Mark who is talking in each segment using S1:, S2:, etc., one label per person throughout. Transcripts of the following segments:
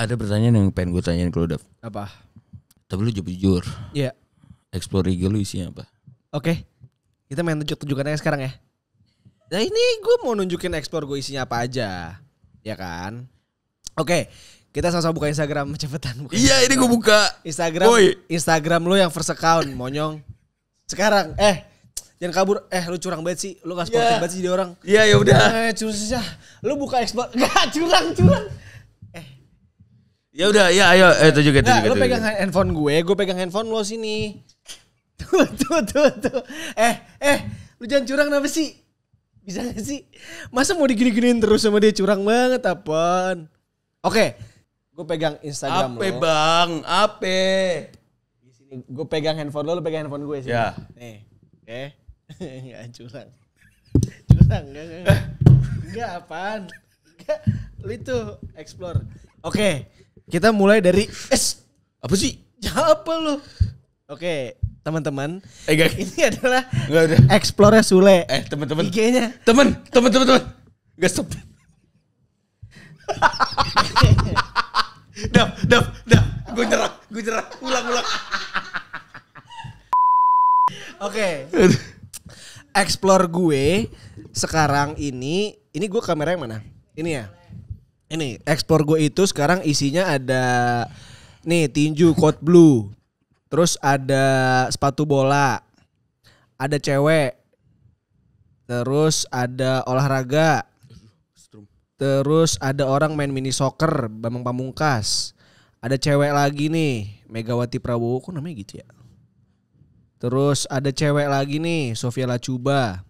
S1: Ada pertanyaan yang pengen gue tanyain ke lu, Dav.
S2: Apa?
S1: Tapi lu jujur.
S2: Iya.
S1: Explore IG lu isinya apa?
S2: Oke. Kita main tunjuk-tunjukan aja sekarang ya. Nah ini gue mau nunjukin explore gue isinya apa aja. Ya kan? Oke. Kita sama-sama buka Instagram cepetan.
S1: Iya ini gue buka.
S2: Instagram lu yang first account monyong. Sekarang jangan kabur. Lu curang banget sih. Lu gak sportif banget sih dia orang.
S1: Iya ya udah.
S2: Susah. Lu buka explore. Gak curang.
S1: Ya udah, ya ayo tunjukin.
S2: Lu pegang handphone gue pegang handphone lo sini. Tuh. Lu jangan curang kenapa sih? Bisa gak sih? Masa mau digini-giniin terus sama dia, curang banget apaan? Oke. Gue pegang Instagram lo.
S1: Bang? Ape?
S2: Di sini gue pegang handphone lo pegang handphone gue sini.
S1: Ya.
S2: Nih. Oke. Enggak curang. Curang enggak apaan? Enggak. Lu itu explore. Oke. Kita mulai dari
S1: apa sih?
S2: Apa lu? Oke, teman-teman. Ini adalah Explore Sule.
S1: Teman-teman.
S2: IG-nya.
S1: Teman. Gak stop. Dav. Gue nyerah. Ulang.
S2: Oke. Explore gue sekarang ini gue kamera yang mana? Ini ya. Ini explore gue itu sekarang isinya ada nih tinju Code Blue. Terus ada sepatu bola. Ada cewek. Terus ada olahraga. Terus ada orang main mini soccer, Bambang Pamungkas. Ada cewek lagi nih, Megawati Prabowo, kok namanya gitu ya? Terus ada cewek lagi nih, Sofia Lacuba.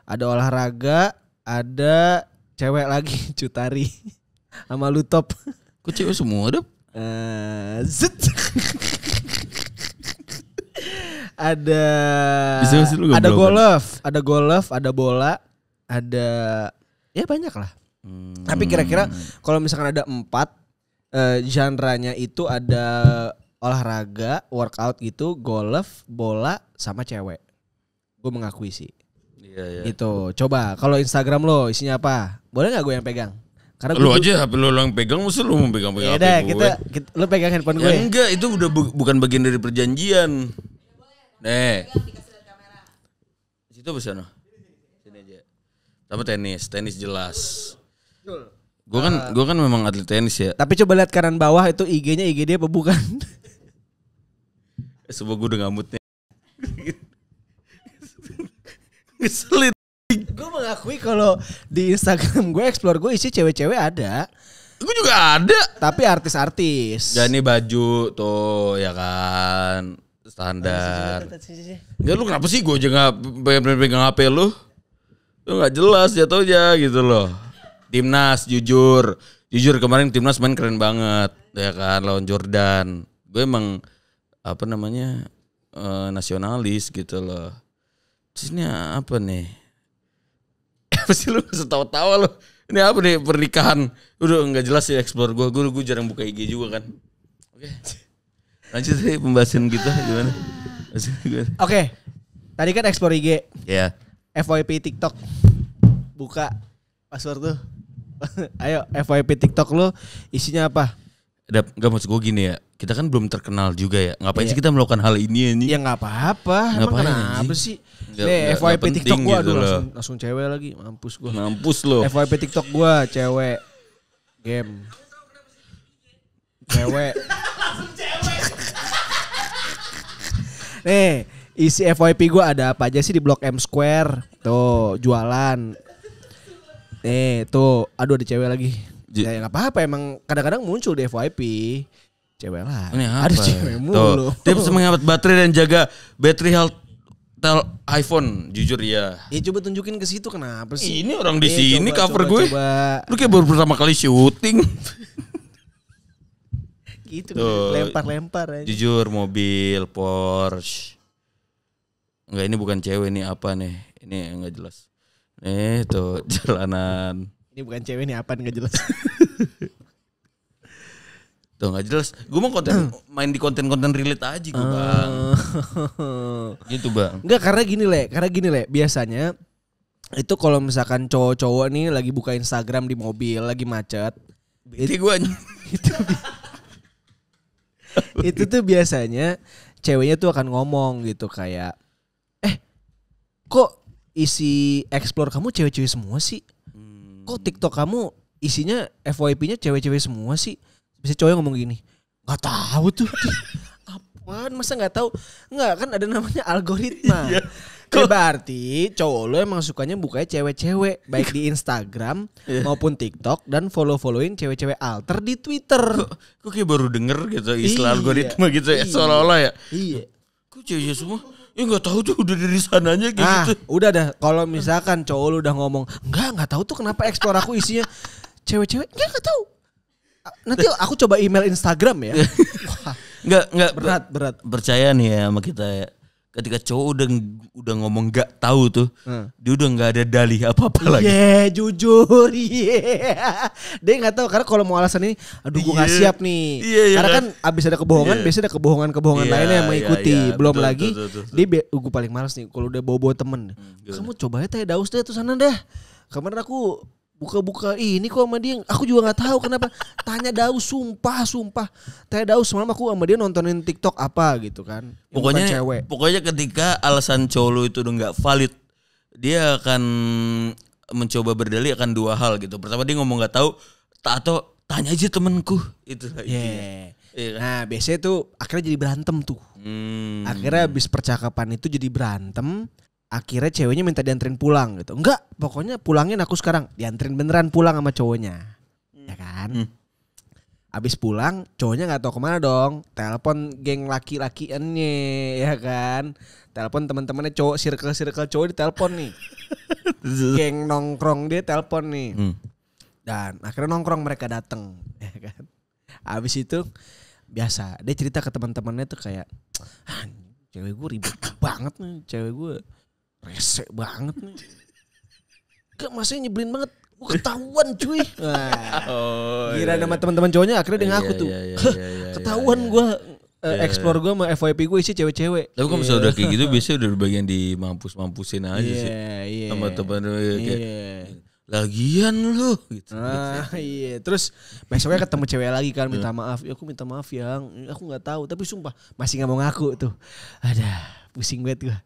S2: Ada olahraga, ada cewek lagi, Cutari. Sama Lutop.
S1: Kok cewek semua, Dap?
S2: Ada golf, ada bola, ada ya banyak lah. Tapi kira-kira kalau misalkan ada 4 genre-nya itu ada olahraga, workout gitu, golf, bola, sama cewek. Gue mengakui sih. Iya. Itu. Coba kalau Instagram lo isinya apa? Boleh nggak gue yang pegang? Karena
S1: lu aja HP lu yang pegang, mesti lu mau pegang-pegang HP gue.
S2: Kita lu pegang handphone gue.
S1: Ya enggak, itu udah bukan bagian dari perjanjian. Nih. Situ apa sana? Sini aja. Sama tenis jelas. Gue kan memang atlet tenis ya.
S2: Tapi coba lihat kanan bawah itu IG-nya IG dia apa bukan?
S1: Sebuah gue udah ngamutnya. Ngeselin.
S2: Gue mengakui kalau di Instagram gue explore gue isi cewek-cewek ada.
S1: Gue juga ada.
S2: Tapi artis-artis.
S1: Ya ini baju tuh ya kan standar. Enggak lu kenapa sih gue aja gak pegang HP lu? Lu gak jelas jatuhnya gitu loh. Timnas jujur kemarin timnas main keren banget ya kan lawan Jordan. Gue emang nasionalis gitu loh. Terus ini apa nih? Apa sih lu ketawa-tawa lu? Ini apa nih pernikahan? Udah nggak jelas ya explore gue jarang buka IG juga kan. Oke. Lanjut deh pembahasan kita gimana?
S2: Oke. Tadi kan explore IG.
S1: Ya.
S2: FYP TikTok. Buka password tuh. Ayo FYP TikTok lu isinya apa?
S1: Gak maksud gue gini ya. Kita kan belum terkenal juga ya. Ngapain sih kita melakukan hal ini?
S2: Ya gak apa-apa. Emang kenapa sih? Nih FYP TikTok gue
S1: gitu
S2: langsung cewek lagi. Mampus gue.
S1: Mampus lo.
S2: FYP TikTok gue cewek. Game. Cewek. Nih isi FYP gue ada apa aja sih di Blok M Square. Tuh jualan. Nih tuh aduh ada cewek lagi. Ya gak apa-apa emang kadang-kadang muncul di FYP. Cewek lah. Ada cewek mulu.
S1: Tips menghemat baterai dan jaga battery health iPhone, jujur ya.
S2: Coba tunjukin ke situ kenapa sih?
S1: Ini orang di sini cover gue.
S2: Coba.
S1: Lu kayak baru pertama kali syuting.
S2: Gitu lempar-lempar aja.
S1: Jujur mobil Porsche. Enggak ini bukan cewek ini apa nih? Ini enggak jelas. Nih tuh jalanan. Ini bukan cewek nih apa enggak jelas. Tuh gak jelas. Gue mau main di konten-konten relate aja gue bang. Gitu bang.
S2: Enggak karena gini le. Biasanya itu kalau misalkan cowok-cowok nih lagi buka Instagram di mobil lagi macet.
S1: Bete gue
S2: itu tuh biasanya ceweknya tuh akan ngomong gitu kayak, kok isi explore kamu cewek-cewek semua sih? Kok TikTok kamu isinya FYP-nya cewek-cewek semua sih? Bisa cowok ngomong gini, nggak tahu tuh. Apaan? Masa nggak tahu? Nggak, kan ada namanya algoritma. Berarti cowok lo emang sukanya bukanya cewek-cewek, baik di Instagram maupun TikTok, dan follow-followin cewek-cewek alter di Twitter.
S1: Kok kayak baru denger gitu istilah algoritma gitu ya, seolah-olah ya.
S2: Iya.
S1: Kok cewek semua? Ya nggak tahu tuh, udah dari sananya kayak gitu.
S2: Udah dah. Kalau misalkan cowok lu udah ngomong, nggak tahu tuh kenapa explore aku isinya cewek-cewek, nggak tahu. Nanti aku coba email Instagram ya.
S1: Nggak
S2: berat.
S1: Percaya nih ya sama kita ya. Ketika cowok udah ngomong nggak tahu tuh, dia udah nggak ada dalih apa-apa lagi.
S2: Jujur. Dia nggak tahu karena kalau mau alasan ini, aduh gue nggak siap nih. Karena kan abis ada kebohongan, biasanya ada kebohongan lainnya yang mengikuti. Belum betul, lagi, gue paling males nih kalau udah bawa temen. Kamu coba ya teh daus deh tuh sana dah. Kemarin aku buka-buka ini kok sama dia, aku juga nggak tahu kenapa. Tanya Daus, sumpah. Tanya Daus semalam aku sama dia nontonin TikTok apa gitu kan.
S1: Pokoknya ketika alasan cowok lu itu udah nggak valid, dia akan mencoba berdalih akan dua hal gitu. Pertama dia ngomong nggak tahu, atau tanya aja temenku itu.
S2: Iya kan? Nah biasanya tuh akhirnya jadi berantem tuh. Akhirnya abis percakapan itu jadi berantem. Akhirnya ceweknya minta dianterin pulang gitu. Enggak, pokoknya pulangin aku sekarang. Dianterin beneran pulang sama cowoknya. Ya kan? Abis pulang, cowoknya gak tahu kemana dong. Telepon geng laki-lakiannya, ya kan? Telepon teman-temannya cowok, circle cowok ditelepon nih. Geng nongkrong dia telepon nih. Dan akhirnya nongkrong mereka dateng, ya kan? Abis itu biasa, dia cerita ke teman-temannya tuh kayak, cewek gue ribet banget nih, cewek gue resek banget nih. Gak, masanya nyebelin banget. Gue ketahuan cuy. Kira nama teman-teman cowoknya akhirnya dia ngaku tuh. Ketahuan gue explore gue sama FYP gue isi cewek-cewek.
S1: Tapi kalau misalnya udah kayak gitu biasanya udah bagian di mampus-mampusin aja sih. Sama teman kayak lagian lu gitu.
S2: Iya. Terus besoknya ketemu cewek lagi kan, minta maaf. Ya aku minta maaf yang aku nggak tahu, tapi sumpah masih nggak mau ngaku tuh. Ada pusing banget gue.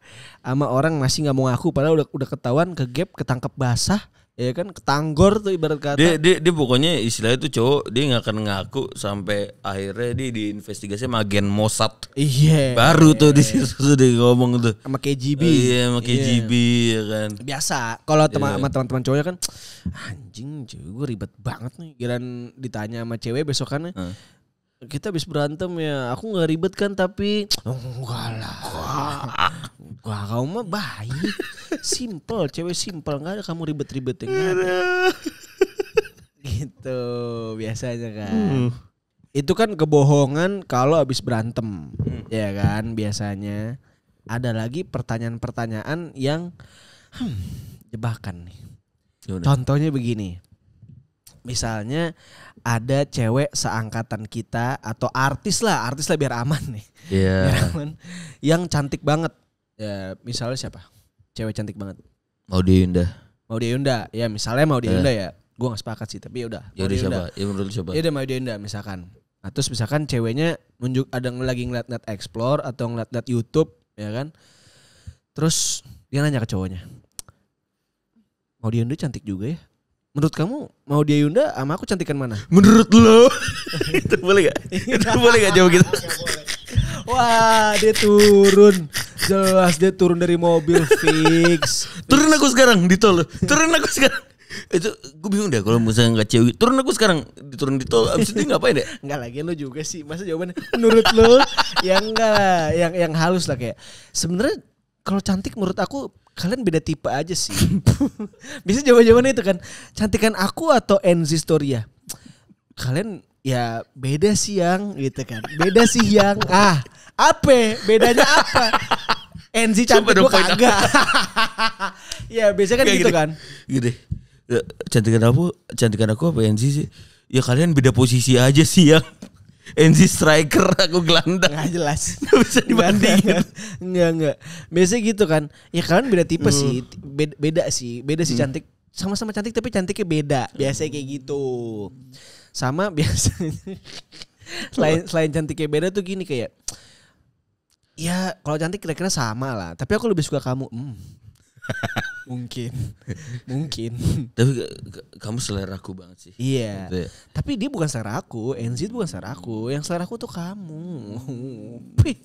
S2: Sama orang masih nggak mau ngaku padahal udah ketahuan, ke gap, ketangkep basah, ya kan, ketanggor tuh ibarat kata.
S1: Dia pokoknya istilahnya tuh cowok dia nggak akan ngaku sampai akhirnya dia diinvestigasi sama agen Mossad.
S2: Iya.
S1: Baru tuh di situ dia ngomong tuh.
S2: Sama KGB.
S1: Iya, sama KGB ya kan.
S2: Biasa. Kalau sama teman-teman cowoknya kan, anjing cewek gue ribet banget nih. Giran ditanya sama cewek besokannya. Kita habis berantem ya, aku gak ribet kan tapi enggak lah. Wah, kamu mah baik. Simple, cewek simple, gak ada kamu ribet-ribet yang ada. Gitu biasanya kan. Itu kan kebohongan kalau habis berantem. Ya kan biasanya. Ada lagi pertanyaan-pertanyaan yang jebakan nih. Contohnya begini. Misalnya ada cewek seangkatan kita atau artis lah biar aman nih.
S1: Iya.
S2: Biar aman. Yang cantik banget. Ya, misalnya siapa? Cewek cantik banget.
S1: Maudy Ayunda. Ya, misalnya Maudy Ayunda ya. Gue gak sepakat sih, tapi yaudah. Ya udah siapa? Ya menurut siapa?
S2: Ya udah Maudy Ayunda misalkan. Nah, terus misalkan ceweknya nunjuk ada lagi ngeliat-ngeliat explore atau ngeliat-ngeliat YouTube, ya kan? Terus dia nanya ke cowoknya. Maudy Ayunda cantik juga ya. Menurut kamu Maudy Ayunda sama aku cantikan mana?
S1: Menurut lo? Itu boleh gak? Itu boleh gak jawab gitu?
S2: Wah, dia turun. Jelas dia turun dari mobil fix.
S1: Turun aku sekarang di tol. Turun aku sekarang. Itu gue bingung deh kalau misalnya gak cewek. Turun aku sekarang. Turun di tol. Abis itu ngapain deh?
S2: Enggak lagi lo juga sih. Masa jawabannya menurut lo? Ya enggak lah. Yang halus lah kayak. Sebenarnya kalau cantik menurut aku kalian beda tipe aja sih. Bisa jawabannya itu kan. Cantikan aku atau Enzi Storia? Kalian ya beda sih yang gitu kan. Beda sih yang. Apa? Bedanya apa? Enzi cantik gue kagak. Ya biasanya kan gitu kan.
S1: Gitu. Ya, cantikan aku apa Enzi sih? Ya kalian beda posisi aja sih yang. Enzi striker, aku gelandang.
S2: Nggak jelas.
S1: Nggak bisa dibandingin.
S2: Enggak. Biasanya gitu kan. Ya kalian beda tipe sih. Beda sih cantik. Sama-sama cantik tapi cantiknya beda. Biasanya kayak gitu. Sama biasanya selain cantiknya beda tuh gini kayak, ya kalau cantik kira-kira sama lah. Tapi aku lebih suka kamu. Mungkin.
S1: Tapi kamu selera aku banget sih.
S2: Iya.
S1: Gitu ya.
S2: Tapi dia bukan selera aku. NZ bukan selera aku. Yang selera aku tuh kamu. Pih.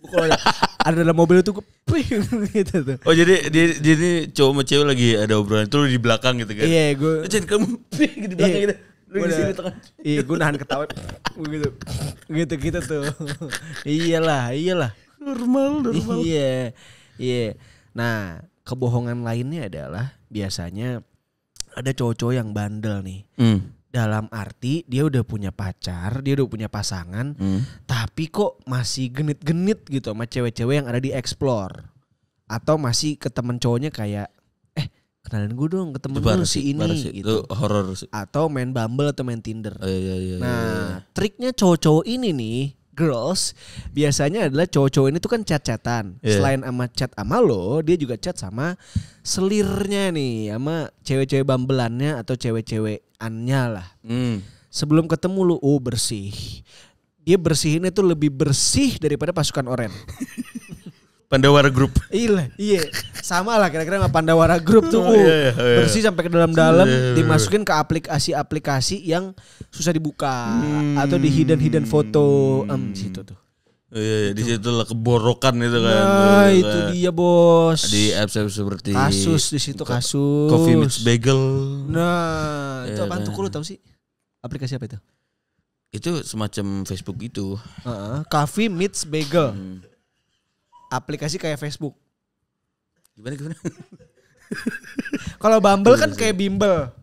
S2: Kalau ada dalam mobil itu pih gitu tuh.
S1: Oh jadi cowok sama cewek lagi ada obrolan itu lu di belakang gitu kan?
S2: Iya gue.
S1: Jangan kamu pih di belakang gitu. Lu di sini tengah.
S2: Iya gue nahan ketawa. Gitu tuh. Iyalah.
S1: Normal.
S2: Iya. Nah, kebohongan lainnya adalah biasanya ada cowok-cowok yang bandel nih. Dalam arti dia udah punya pacar, dia udah punya pasangan, tapi kok masih genit-genit gitu sama cewek-cewek yang ada di Explore. Atau masih ke temen cowoknya kayak, kenalin gue dong ke temen lu si ini gitu.
S1: Itu horor sih.
S2: Atau main Bumble atau main Tinder.
S1: Iya.
S2: Nah, triknya cowok-cowok ini nih, girls, biasanya adalah cowok-cowok ini tuh kan chat-chatan.
S1: Yeah.
S2: Selain sama chat sama lo, dia juga chat sama selirnya nih, sama cewek-cewek bambelannya atau cewek-cewekannya lah. Sebelum ketemu lu, bersih. Dia bersihinnya tuh lebih bersih daripada pasukan oranye.
S1: Pandawara Group.
S2: Iya. Sama lah kira-kira sama Pandawara Group tuh.
S1: Iya.
S2: Bersih sampai ke dalam-dalam, dimasukin ke aplikasi-aplikasi yang susah dibuka atau di hidden foto situ tuh.
S1: Iya, di situ lah keborokan itu kan.
S2: Nah, itu dia bos.
S1: Di apps seperti
S2: kasus di situ kasus.
S1: Coffee Meets Bagel.
S2: Nah, itu apaan tuh, lu tahu sih? Aplikasi apa itu?
S1: Itu semacam Facebook itu.
S2: Coffee Meets Bagel. Aplikasi kayak Facebook.
S1: Gimana?
S2: Kalau Bumble kan kayak Bimbel.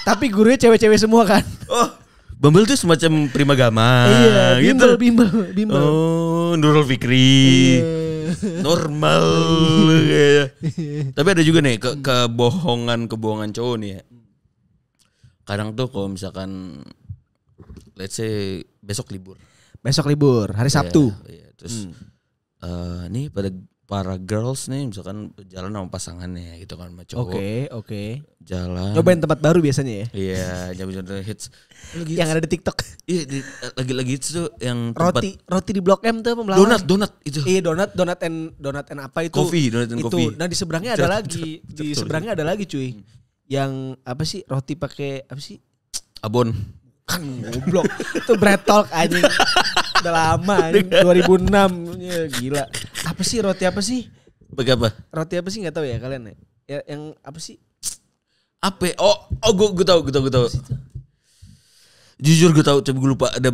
S2: Tapi gurunya cewek-cewek semua kan.
S1: Oh, Bumble tuh semacam Primagama.
S2: Iya,
S1: gitu.
S2: Bimbel.
S1: Oh, Nurul Fikri. Normal. Tapi ada juga nih kebohongan cowok nih ya. Kadang tuh kalau misalkan let's say besok libur,
S2: hari Sabtu.
S1: Iya. Terus nih para girls nih misalkan jalan sama pasangannya gitu kan sama cowok.
S2: Oke.
S1: Jalan.
S2: Nyobain tempat baru biasanya ya.
S1: Iya, nyobain hits.
S2: Yang ada di TikTok.
S1: Iya, lagi hits tuh yang
S2: roti di Blok M tuh pemelawan.
S1: Donat itu.
S2: Iya, donat and apa itu?
S1: Donat and coffee.
S2: Nah, di seberangnya ada lagi. Di seberangnya ada lagi, cuy. Yang apa sih? Roti pakai apa sih?
S1: Abon.
S2: Kan goblok. Itu bread talk anjing. Udah lama anjing, 2006. Ya, gila. Apa sih roti apa sih?
S1: Pakai apa?
S2: Roti apa sih enggak tahu ya kalian ya? Yang apa sih?
S1: Apa? Oh, gue tahu. Jujur gue tahu, tapi gue lupa ada.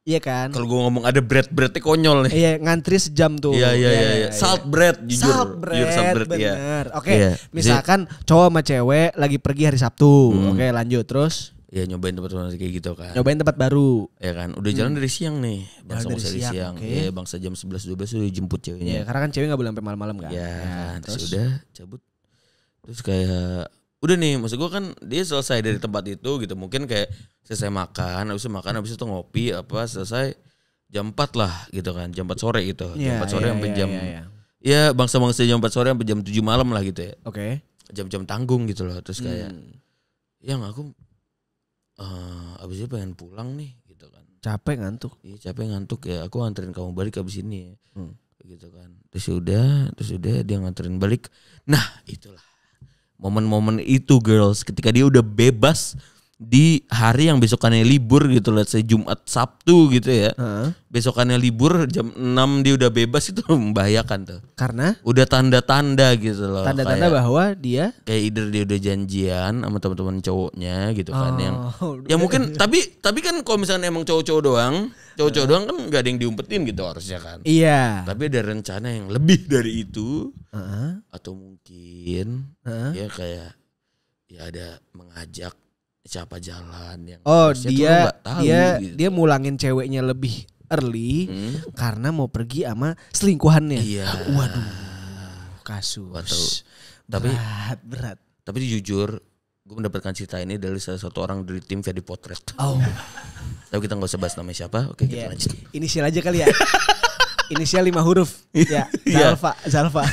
S2: Iya kan?
S1: Kalau gue ngomong ada breadnya konyol nih.
S2: Iya, ngantri sejam tuh.
S1: Iya. Salt bread, jujur.
S2: Salt bread, bener.
S1: Iya.
S2: Oke, misalkan cowok sama cewek lagi pergi hari Sabtu. Oke, lanjut terus.
S1: Ya nyobain tempat kayak gitu kan.
S2: Nyobain tempat baru.
S1: Ya kan, udah jalan dari siang nih. Bangsa dari siang.
S2: Okay.
S1: Ya, bangsa jam 11-12 udah jemput ceweknya.
S2: Ya, karena kan cewek gak boleh sampai malam-malam kan.
S1: Ya, terus udah cabut. Terus kayak udah nih, maksud gue kan dia selesai dari tempat itu gitu. Mungkin kayak selesai makan, habis itu ngopi apa selesai jam 4 lah gitu kan. Jam 4 sore gitu. Jam 4 sore sampai jam ya bangsa-bangsa jam 4 sore sampai jam 7 malam lah gitu ya.
S2: Oke.
S1: Jam-jam tanggung gitu loh. Terus kayak yang aku abis itu pengen pulang nih gitu kan.
S2: Capek ngantuk.
S1: Iya, capek ngantuk ya. Aku nganterin kamu balik abis ini ya. Gitu kan. Terus udah dia nganterin balik. Nah, itulah momen-momen itu girls ketika dia udah bebas di hari yang besokannya libur gitu, let's say Jumat Sabtu gitu ya. Besokannya libur jam 6 dia udah bebas, itu membahayakan tuh. Karena udah tanda-tanda gitu loh.
S2: Tanda-tanda bahwa dia
S1: kayak either dia udah janjian sama teman-teman cowoknya gitu kan, yang mungkin tapi kan kalau misalnya emang cowok-cowok doang kan enggak ada yang diumpetin gitu harusnya kan.
S2: Iya.
S1: Tapi ada rencana yang lebih dari itu. Atau mungkin ya kayak ya ada mengajak siapa jalan yang
S2: dia mulangin ceweknya lebih early karena mau pergi sama selingkuhannya.
S1: Iya.
S2: Waduh, kasus.
S1: Tapi
S2: berat.
S1: Tapi jujur, gue mendapatkan cerita ini dari salah satu orang dari tim Jadi Potret. Tapi kita nggak usah bahas namanya siapa. Oke, kita lanjut.
S2: Inisial aja kali ya. Inisial 5 huruf. Ya, Zalfa.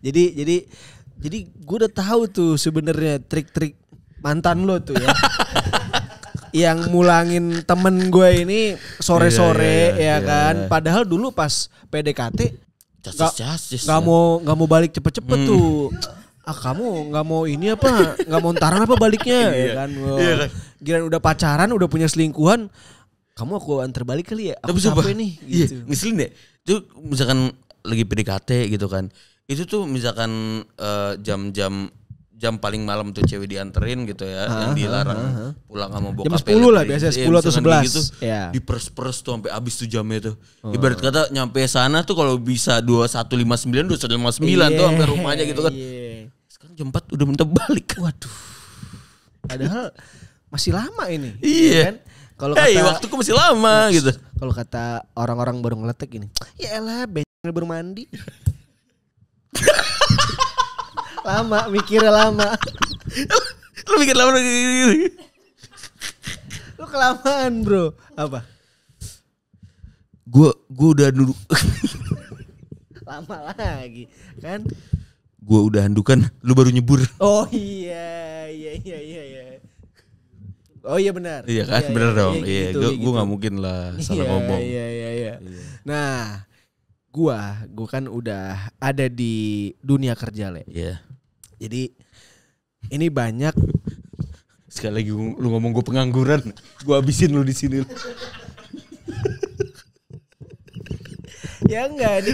S2: Jadi gue udah tahu tuh sebenarnya trik-trik mantan lo tuh ya. Yang mulangin temen gue ini sore-sore ya kan. Padahal dulu pas PDKT nggak mau balik cepet-cepet tuh. Kamu nggak mau ini apa? Nggak mau ntaran apa baliknya ya kan? Giliran udah pacaran, udah punya selingkuhan, kamu aku antar balik kali ya? Aku capek nih. Gitu.
S1: Iya, ngeselin deh. Itu misalkan lagi PDKT gitu kan. Itu tuh misalkan jam paling malam tuh cewek dianterin gitu ya, yang dilarang pulang sama bokap.
S2: Jam 10 lah biasanya, 10 atau 11.
S1: Gitu,
S2: ya.
S1: Diperes-peres tuh sampai habis tuh jamnya tuh. Ibarat kata nyampe sana tuh kalau bisa 21.59, 21.59 tuh sampai rumahnya gitu kan. Sekarang jam 4 udah minta balik.
S2: Waduh. Padahal masih lama ini.
S1: Iya. Kan?
S2: Kalau
S1: waktuku masih lama gitu.
S2: Kalau kata orang-orang baru ngeletek ini, ya elah baru mandi. Lama, mikirnya lama.
S1: Lu mikir lama gini.
S2: Lu kelamaan, bro. Apa?
S1: Gua udah dulu.
S2: Lama lagi, kan?
S1: Gua udah handukan, lu baru nyebur.
S2: Oh iya. Oh iya benar.
S1: Iya kan, benar dong. Iya, gue nggak mungkin lah salah ngomong.
S2: Iya. Nah, gue kan udah ada di dunia kerja, Le.
S1: Iya.
S2: Jadi ini banyak.
S1: Sekali lagi lu ngomong gue pengangguran, gue habisin lu di sini.
S2: Ya enggak,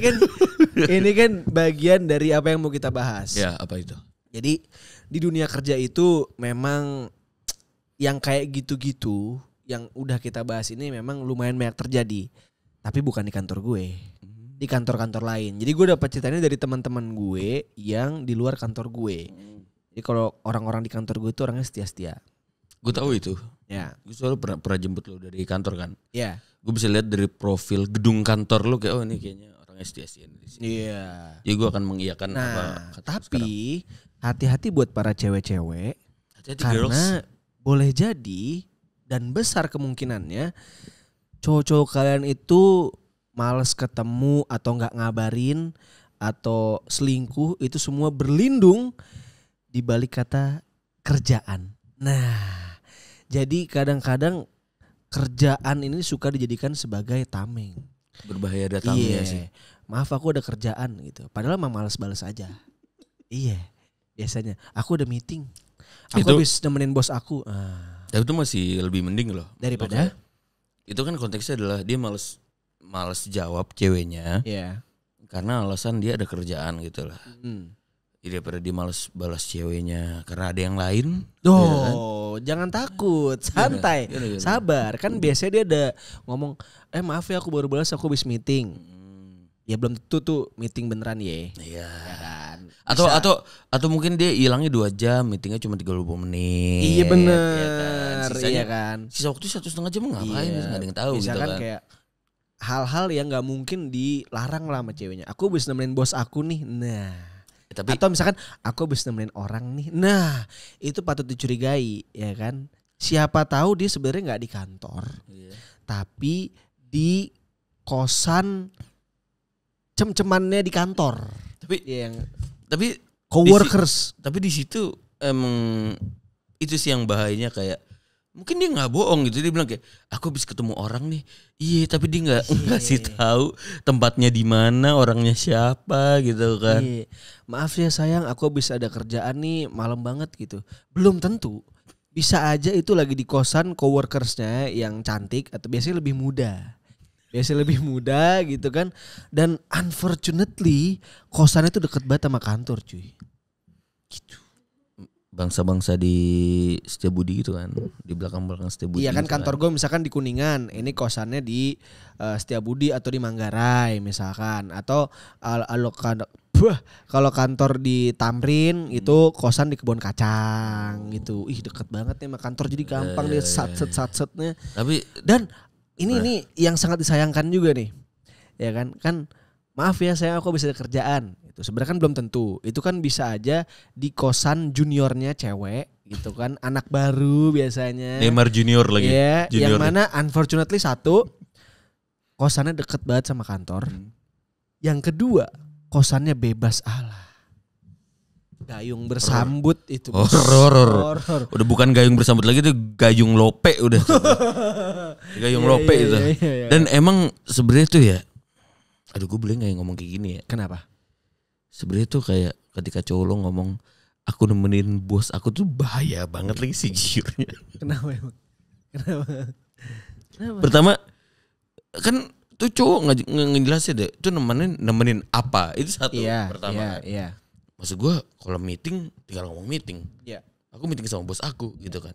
S2: ini kan bagian dari apa yang mau kita bahas.
S1: Ya, apa itu?
S2: Jadi di dunia kerja itu memang yang kayak gitu-gitu yang udah kita bahas ini memang lumayan banyak terjadi. Tapi bukan di kantor gue. Di kantor-kantor lain. Jadi gue dapat ceritanya dari teman-teman gue yang di luar kantor gue. Jadi kalau orang-orang di kantor gue itu orangnya setia-setia.
S1: Gue tahu itu.
S2: Ya.
S1: Gue selalu pernah jemput lo dari kantor kan.
S2: Ya.
S1: Gue bisa lihat dari profil gedung kantor lo kayak ini kayaknya orangnya setia-setia di sini.
S2: Iya.
S1: Jadi gue akan mengiyakan apa kata
S2: tapi hati-hati buat para cewek-cewek.
S1: Hati-hati
S2: karena
S1: girls.
S2: Boleh jadi dan besar kemungkinannya cowok-cowok kalian itu males ketemu atau nggak ngabarin atau selingkuh, itu semua berlindung di balik kata kerjaan. Nah, jadi kadang-kadang kerjaan ini suka dijadikan sebagai tameng.
S1: Berbahaya datangnya sih.
S2: Maaf aku ada kerjaan gitu. Padahal mah males balas aja. Iya, biasanya aku udah meeting. Aku habis nemenin bos aku.
S1: Tapi itu masih lebih mending loh.
S2: Daripada?
S1: Itu kan konteksnya adalah dia males jawab ceweknya.
S2: Iya.
S1: Karena alasan dia ada kerjaan gitu lah. Jadi daripada dia males balas ceweknya karena ada yang lain.
S2: Oh,
S1: ya kan?
S2: Jangan takut, santai,
S1: gimana?
S2: sabar. Kan biasanya dia ada ngomong, maaf ya aku baru balas, aku habis meeting. Ya belum tentu tuh meeting beneran ya.
S1: Iya.
S2: Ya kan?
S1: Atau mungkin dia hilangnya 2 jam, meetingnya cuma 30 menit.
S2: Iya bener. Iya kan.
S1: Sisa waktu 1,5 jam ngapain? Nggak ada yang tahu gitu
S2: kan. Kayak hal-hal yang nggak mungkin dilarang lah sama ceweknya. Aku habis nemenin bos aku nih. Nah. Atau misalkan aku habis nemenin orang nih. Nah, itu patut dicurigai, ya kan? Siapa tahu dia sebenarnya nggak di kantor, tapi di kosan cem-cemannya di kantor.
S1: Tapi
S2: coworkers.
S1: Tapi di situ emang itu sih yang bahayanya, kayak mungkin dia nggak bohong gitu, dia bilang kayak aku habis ketemu orang nih. Iya, tapi dia nggak ngasih tahu tempatnya di mana, orangnya siapa gitu kan.
S2: Iya. Maaf ya sayang, aku habis ada kerjaan nih malam banget gitu. Belum tentu. Bisa aja itu lagi di kosan coworkersnya yang cantik atau biasanya lebih muda. Biasanya lebih muda gitu kan. Dan unfortunately kosannya itu deket banget sama kantor cuy. Gitu.
S1: Bangsa-bangsa di Setiabudi gitu kan, di belakang-belakang Setiabudi.
S2: Iya kan
S1: gitu
S2: kantor gue misalkan di Kuningan, ini kosannya di Setiabudi atau di Manggarai misalkan, atau kalau kantor di Tamrin itu kosan di Kebon Kacang gitu. Ih deket banget nih sama kantor, jadi gampang dia satsetnya.
S1: Tapi
S2: dan ini yang sangat disayangkan juga nih, ya kan? Kan maaf ya saya aku bisa ada kerjaan. Itu sebenarnya kan belum tentu. Itu kan bisa aja di kosan juniornya cewek gitu kan, anak baru biasanya.
S1: Neymar junior lagi.
S2: Iya,
S1: junior
S2: yang mana unfortunately satu kosannya deket banget sama kantor. Yang kedua, kosannya bebas Allah. Gayung bersambut itu.
S1: Horor. Udah bukan gayung bersambut lagi tuh gayung lope udah. Gayung lope itu. Dan emang sebenarnya tuh ya, aduh gue boleh nggak ngomong kayak gini ya?
S2: Kenapa?
S1: Sebenarnya tuh kayak ketika cowok lo ngomong aku nemenin bos aku tuh bahaya banget lagi sejujurnya.
S2: Kenapa emang? Kenapa?
S1: Pertama kan tuh cowok ngejelasin deh, tuh nemenin apa? Itu satu pertama.
S2: Iya.
S1: Maksud gue kalau meeting tinggal ngomong meeting.
S2: Iya.
S1: Aku meeting sama bos aku gitu kan.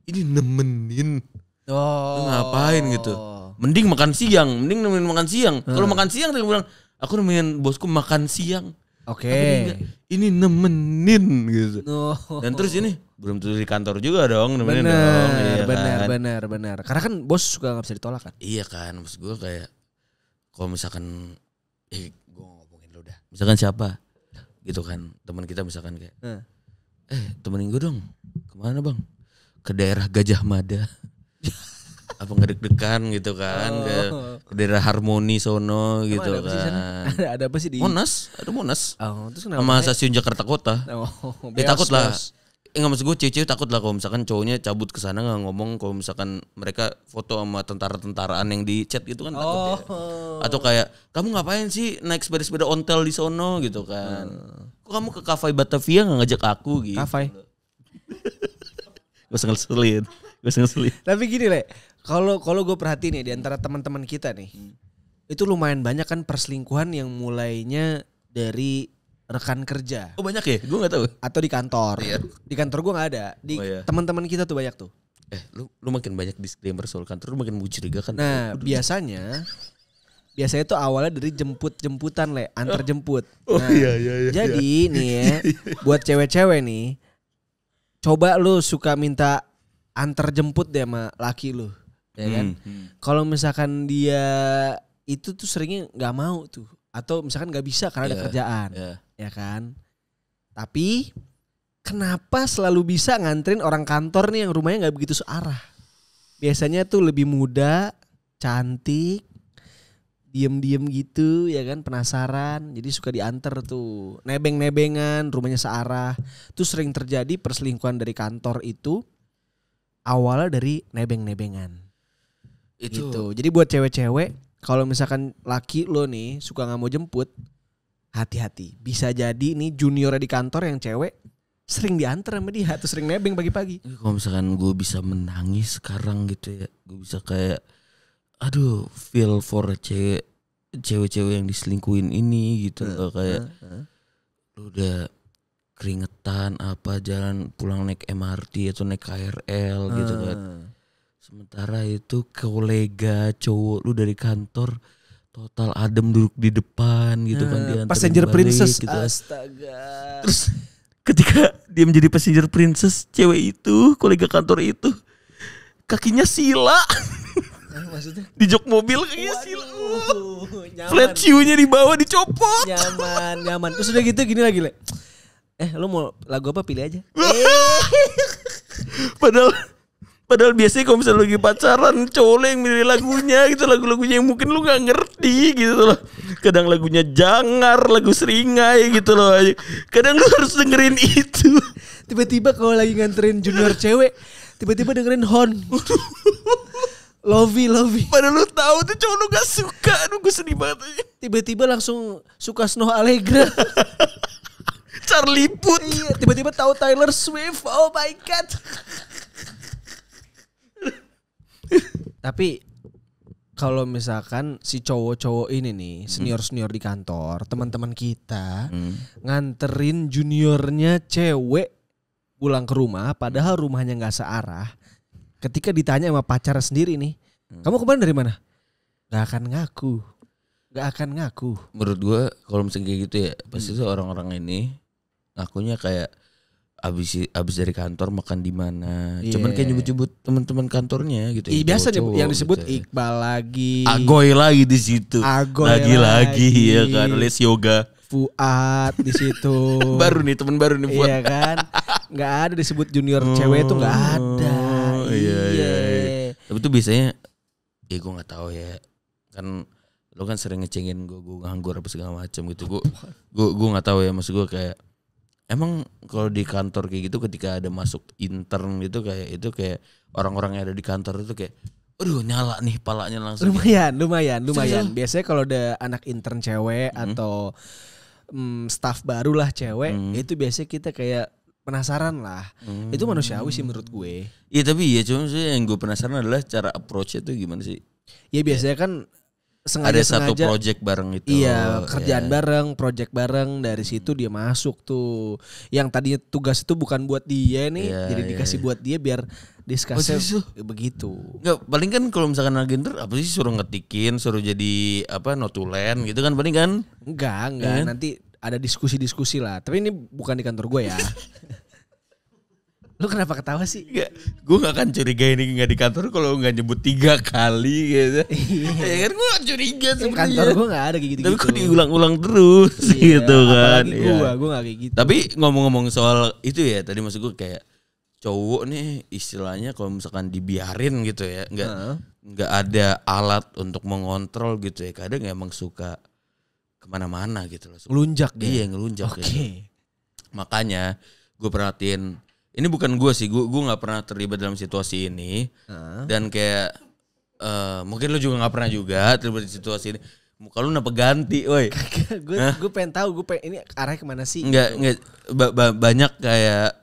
S1: Ini nemenin.
S2: Oh.
S1: Ngapain gitu? Mending makan siang, mending nemenin makan siang. Kalau makan siang dia bilang aku nemenin bosku makan siang.
S2: Oke.
S1: Ini nemenin gitu.
S2: Oh.
S1: Dan terus ini belum tentu di kantor juga dong nemenin dong. Iya
S2: Benar. Karena kan bos suka nggak bisa ditolak kan.
S1: Iya kan, maksud gue kayak kalau misalkan gue ngomongin lo dah. Misalkan siapa? Gitu kan, teman kita misalkan kayak temenin gue dong. Kemana bang? Ke daerah Gajah Mada. Apa nggak deg-degan gitu kan? Ke daerah Harmoni sono gitu kan.
S2: Ada apa sih di
S1: Monas? Ada Monas.
S2: Oh, terus kenapa?
S1: Sama stasiun Jakarta Kota. Takut lah. Nggak maksud gue cewek-cewek takut lah kalau misalkan cowoknya cabut ke sana nggak ngomong, kalau misalkan mereka foto sama tentara-tentaraan yang di chat gitu kan takut ya. Atau kayak kamu ngapain sih naik sepeda-sepeda ontel di sono gitu kan. Kok kamu ke Cafe Batavia nggak ngajak aku gitu.
S2: Cafe.
S1: Gue ngeselin.
S2: Tapi gini Le, kalau gue perhatiin nih di antara teman-teman kita nih, itu lumayan banyak kan perselingkuhan yang mulainya dari rekan kerja.
S1: Oh banyak ya? Gue gak tahu.
S2: Atau di kantor.
S1: Iya.
S2: Di kantor gue gak ada. Di teman-teman kita tuh banyak tuh.
S1: Lu makin banyak disclaimer soal kantor, lu makin mencurigakan.
S2: Nah biasanya tuh awalnya dari jemput-jemputan Le, antar jemput. Nah,
S1: iya.
S2: Jadi nih ya, buat cewek-cewek nih, coba lu suka minta antar jemput deh sama laki lu. Ya kan? Kalau misalkan dia itu tuh seringnya gak mau tuh. Atau misalkan gak bisa karena ada kerjaan. Ya kan. Tapi kenapa selalu bisa nganterin orang kantor nih yang rumahnya gak begitu searah. Biasanya tuh lebih muda, cantik, diem-diem gitu ya kan, penasaran. Jadi suka diantar tuh. Nebeng-nebengan, rumahnya searah. Tuh sering terjadi perselingkuhan dari kantor itu awalnya dari nebeng-nebengan. Itu gitu. Jadi buat cewek-cewek, kalau misalkan laki lo nih suka gak mau jemput, hati-hati. Bisa jadi nih juniornya di kantor yang cewek sering diantar sama dia atau sering nebeng pagi-pagi.
S1: Kalau misalkan gue bisa menangis sekarang gitu ya, gue bisa kayak aduh feel for cewek-cewek yang diselingkuhin ini gitu loh. Kayak lu udah keringetan apa jalan pulang naik MRT atau naik KRL gitu kan. Sementara itu kolega cowok lu dari kantor total adem duduk di depan gitu kan, dia
S2: passenger princess
S1: gitu.
S2: Astaga.
S1: Terus ketika dia menjadi passenger princess, cewek itu kolega kantor itu kakinya sila.
S2: Maksudnya
S1: di jok mobil kakinya sila. Flat shoe-nya di bawah dicopot.
S2: Nyaman. Terus udah gitu gini lagi Le. Lu mau lagu apa pilih aja.
S1: Padahal biasanya kalau misalnya lagi pacaran cowok lo yang milih lagunya gitu, lagu-lagunya yang mungkin lu gak ngerti gitu loh. Kadang lagunya Jangar, lagu Seringai gitu loh. Kadang lu harus dengerin itu.
S2: Tiba-tiba kalau lagi nganterin junior cewek, tiba-tiba dengerin Hon. Lovey.
S1: Padahal lu tahu tuh cowok lu gak suka. Aduh gue sedih banget aja.
S2: Tiba-tiba langsung suka Snow Allegra.
S1: Charlie Puth.
S2: Iya, tiba-tiba tahu Taylor Swift. Oh my god. Tapi kalau misalkan si cowok-cowok ini nih, senior-senior di kantor, teman-teman kita nganterin juniornya cewek pulang ke rumah, padahal rumahnya nggak searah. Ketika ditanya sama pacar sendiri nih, kamu kemarin dari mana? Gak akan ngaku.
S1: Menurut gue kalau misalnya kayak gitu ya, pasti tuh orang-orang ini ngakunya kayak abis dari kantor makan di mana. Cuman kayak nyebut-nyebut teman-teman kantornya gitu.
S2: Biasa yang disebut gitu. Iqbal lagi.
S1: Agoy lagi di situ. Lagi ya kan, les yoga.
S2: Fuad di situ.
S1: Teman baru nih Fuad.
S2: Iya kan? Enggak ada disebut junior cewek itu enggak ada.
S1: Iya. Tapi tuh biasanya gue enggak tahu ya. Kan lo kan sering ngecengin gue nganggur apa segala macam gitu. Gue enggak tahu ya, maksud gue kayak emang kalau di kantor kayak gitu ketika ada masuk intern gitu kayak itu kayak orang-orang yang ada di kantor itu kayak aduh nyala nih palanya langsung.
S2: Lumayan. Biasanya kalau ada anak intern cewek atau staff baru lah cewek, itu biasanya kita kayak penasaran lah. Itu manusiawi sih menurut gue.
S1: Iya tapi ya cuma sih yang gue penasaran adalah cara approach itu gimana sih?
S2: Ya biasanya kan
S1: ada satu project bareng itu.
S2: Iya, kerjaan bareng, project bareng, dari situ dia masuk tuh. Yang tadinya tugas itu bukan buat dia nih, jadi dikasih buat dia biar diskusinya begitu.
S1: Enggak, paling kan kalau misalkan agenter apa sih suruh ngetikin, suruh jadi apa notulen gitu kan paling kan?
S2: Enggak, nanti ada diskusi-diskusi lah. Tapi ini bukan di kantor gue ya. Lu kenapa ketawa sih?
S1: Enggak, gue gak akan curiga ini gak di kantor kalau gak nyebut 3 kali gitu. Ya kan gue gak curiga sebenarnya.
S2: Kantor gue gak ada kayak gitu-gitu.
S1: Tapi kok diulang-ulang terus gitu kan.
S2: Apalagi gue gak kayak gitu.
S1: Tapi ngomong-ngomong soal itu ya, tadi maksud gue kayak cowok nih istilahnya kalau misalkan dibiarin gitu ya, nggak ada alat untuk mengontrol gitu ya, kadang emang suka kemana-mana gitu loh.
S2: Ngelunjak
S1: dia. Iya ngelunjak.
S2: Oke.
S1: Ya. Makanya gue perhatiin. Ini bukan gue sih, gue nggak pernah terlibat dalam situasi ini dan kayak mungkin lu juga nggak pernah juga terlibat di situasi ini. Muka lu kenapa ganti, woi?
S2: Gue pengen tahu, ini arahnya kemana sih?
S1: Enggak, banyak kayak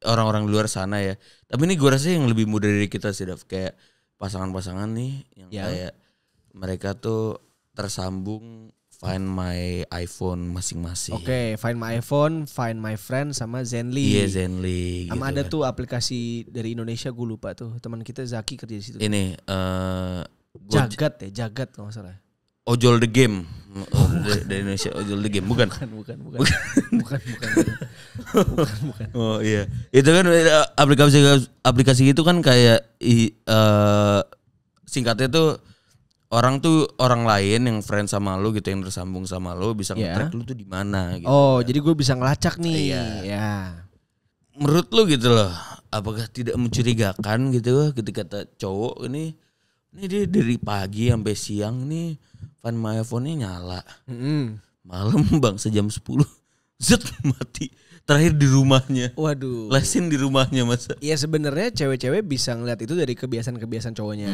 S1: orang-orang di luar sana ya. Tapi ini gue rasa yang lebih muda dari kita sih, kayak pasangan-pasangan nih yang kayak mereka tuh tersambung Find My iPhone masing-masing.
S2: Oke, Find My iPhone, Find My Friend sama Zenly.
S1: Iya, Zenly.
S2: Sama
S1: gitu
S2: ada
S1: kan.
S2: Dari aplikasi dari Indonesia gue lupa tuh. Teman kita Zaki kerja di situ.
S1: Ini
S2: Jagat kalau nggak salah.
S1: Ojol the Game. Dari Indonesia Ojol the Game, bukan. Bukan. Oh iya. Itu kan aplikasi itu kan kayak singkatnya tuh orang lain yang friend sama lu gitu yang tersambung sama lu bisa nge-track lu tuh di mana gitu.
S2: Oh, jadi gue bisa ngelacak nih.
S1: Iya. Menurut lu gitu loh, apakah tidak mencurigakan gitu ketika cowok ini dia dari pagi sampai siang nih Find My iPhone-nya nyala. Malam bang sejam 10 zet mati. Terakhir di rumahnya.
S2: Waduh.
S1: Lesin di rumahnya masa.
S2: Iya sebenarnya cewek-cewek bisa ngeliat itu dari kebiasaan-kebiasaan cowoknya.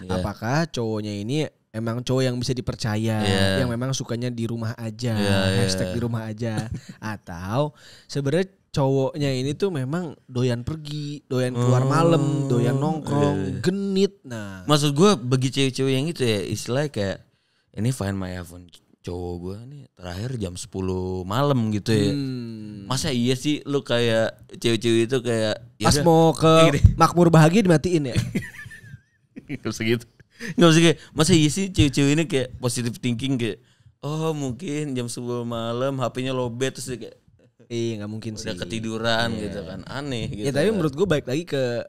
S2: Apakah cowoknya ini emang cowok yang bisa dipercaya, yang memang sukanya di rumah aja, hashtag di rumah aja, atau sebenarnya cowoknya ini tuh memang doyan pergi, doyan keluar malam, doyan nongkrong, genit. Nah,
S1: maksud gue bagi cewek-cewek yang itu ya istilahnya kayak ini Find My iPhone cowok gue nih terakhir jam 10 malam gitu ya. Masa iya sih lu kayak cewek-cewek itu kayak
S2: pas mau ke Makmur Bahagia dimatiin ya?
S1: Gak usah gitu. Gak usah kayak masa iya sih cewek-cewek ini kayak positive thinking kayak oh mungkin jam 10 malam HP-nya lowbat terus dia kayak
S2: gak mungkin sih.
S1: Udah ketiduran gitu kan. Aneh gitu.
S2: Ya tapi menurut gue balik lagi ke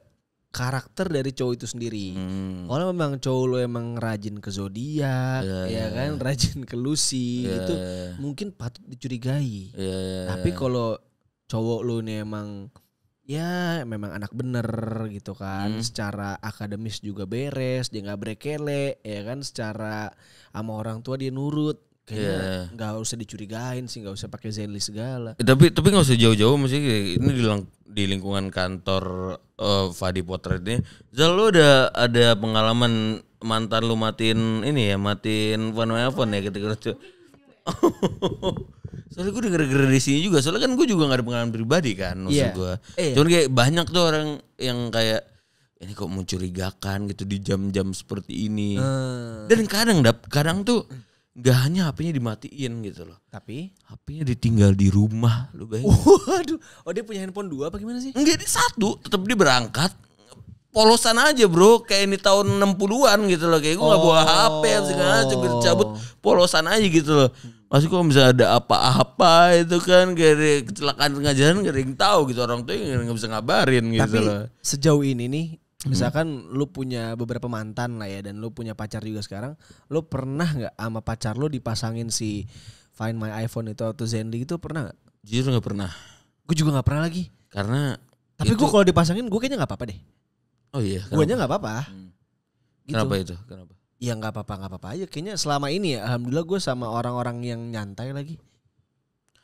S2: karakter dari cowok itu sendiri. Kalau memang cowok lo emang rajin ke zodiak, kan, rajin ke Lucy, itu mungkin patut dicurigai. Tapi kalau cowok lo nih emang ya memang anak bener gitu kan, secara akademis juga beres, dia nggak brekele, ya kan, secara sama orang tua dia nurut. Kayaknya nggak usah dicurigain sih, nggak usah pakai Zenly segala.
S1: Tapi nggak usah jauh-jauh, mesti ini di lingkungan kantor Fadi Potret ini. Zal, lu ada pengalaman mantan lu matiin ini ya, matiin phone ya ketika itu. Soalnya gue denger di sini juga, soalnya kan gue juga nggak ada pengalaman pribadi kan, maksud gue. Cuman kayak banyak tuh orang yang kayak ini kok mencurigakan gitu di jam-jam seperti ini. Dan kadang tuh gak hanya HP-nya dimatiin gitu loh.
S2: Tapi
S1: HP-nya ditinggal di rumah, lu bayangin.
S2: Waduh, dia punya handphone 2 apa gimana sih?
S1: Enggak, dia 1, tetap dia berangkat. Polosan aja bro, kayak ini tahun 60-an gitu loh. Kayak gue gak bawa HP, segala macam cabut polosan aja gitu loh. Maksudnya kalau misalnya ada apa-apa itu kan, kayak kecelakaan tengah jalan gak ada yang tahu gitu. Orang tuh yang gak bisa ngabarin gitu.
S2: Tapi
S1: loh.
S2: sejauh ini nih, misalkan lu punya beberapa mantan lah ya, dan lu punya pacar juga sekarang, lu pernah nggak sama pacar lu dipasangin si Find My iPhone itu atau Zenly itu, pernah nggak?
S1: Jujur nggak pernah.
S2: Gue juga nggak pernah lagi.
S1: Karena
S2: tapi gue kalau dipasangin gue kayaknya nggak apa-apa deh.
S1: Oh iya.
S2: Guanya nggak apa-apa. Gitu.
S1: Kenapa itu? Kenapa?
S2: Ya nggak apa-apa aja. Kayaknya selama ini ya, alhamdulillah gue sama orang-orang yang nyantai lagi.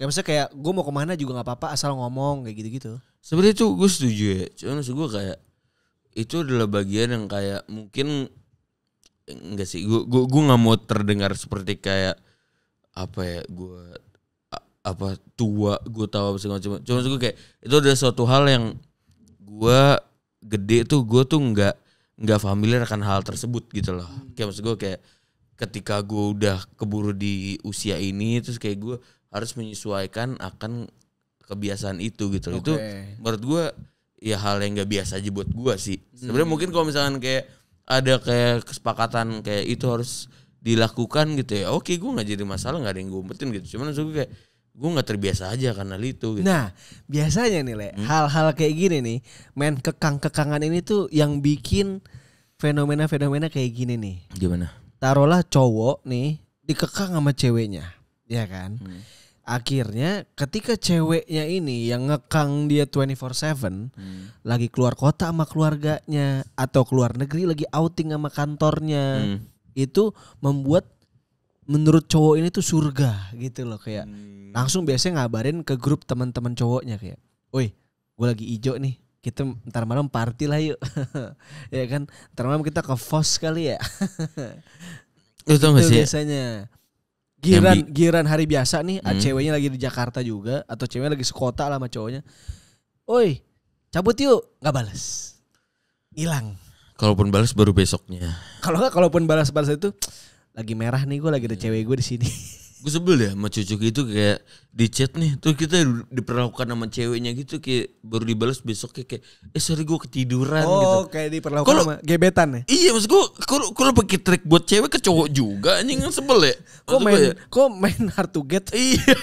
S2: Ya maksudnya kayak gue mau kemana juga nggak apa-apa asal ngomong kayak gitu-gitu.
S1: Sebenarnya itu gue setuju ya. Cuman maksud gue kayak itu adalah bagian yang kayak mungkin enggak sih. Gue nggak mau terdengar seperti kayak apa ya gue apa tua gue tahu apa segala macam. Cuma maksud gue kayak itu adalah suatu hal yang gue gede tuh gue tuh nggak familiar akan hal tersebut gitu loh. Kayak maksud gue kayak ketika gue udah keburu di usia ini terus kayak gue harus menyesuaikan akan kebiasaan itu gitu. Itu menurut gue ya hal yang nggak biasa aja buat gue sih. Sebenarnya mungkin kalau misalkan kayak ada kayak kesepakatan kayak itu harus dilakukan gitu ya. Oke, gue nggak jadi masalah, nggak ada yang gue umpetin gitu. Cuman maksud gue kayak gue nggak terbiasa aja karena itu. Gitu.
S2: Nah biasanya nih Le, hal-hal kayak gini nih, men kekang-kekangan ini tuh yang bikin fenomena-fenomena kayak gini nih.
S1: Gimana?
S2: Taruhlah cowok nih dikekang sama ceweknya, ya kan? Akhirnya ketika ceweknya ini yang ngekang dia 24/7 lagi keluar kota sama keluarganya atau keluar negeri lagi outing sama kantornya, itu membuat menurut cowok ini tuh surga gitu loh, kayak langsung biasanya ngabarin ke grup teman-teman cowoknya kayak, "Woi, gue lagi ijo nih. Kita ntar malam party lah yuk." Ya kan? Ntar malam kita ke Vos kali ya.
S1: Itu sih
S2: biasanya. Giran hari biasa nih, ceweknya lagi di Jakarta juga atau ceweknya lagi sekota lah sama cowoknya. "Oi, cabut yuk." Enggak balas. Hilang.
S1: Kalaupun balas baru besoknya.
S2: Kalau enggak, kalaupun balas-balas itu lagi merah nih, gue lagi ada cewek gue di sini.
S1: Gue sebel ya sama cucu gitu kayak di chat nih tuh kita diperlakukan sama ceweknya gitu kayak baru dibalas besok kayak sorry gue ketiduran gitu.
S2: Oh kayak diperlakukan sama gebetan ya?
S1: Iya maksud gue kalau pakai trik buat cewek ke cowok juga anjing sebel ya.
S2: Kok main hard to get?
S1: Iya.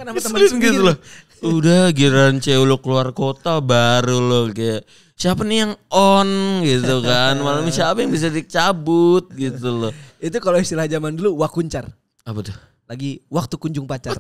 S2: Kan sama teman sendiri
S1: gitu loh. Udah giliran cewek lo keluar kota baru lo kayak siapa nih yang on gitu kan. Malam siapa yang bisa dicabut gitu loh.
S2: Itu kalau istilah zaman dulu wakuncar.
S1: Apa tuh?
S2: Lagi waktu kunjung pacar.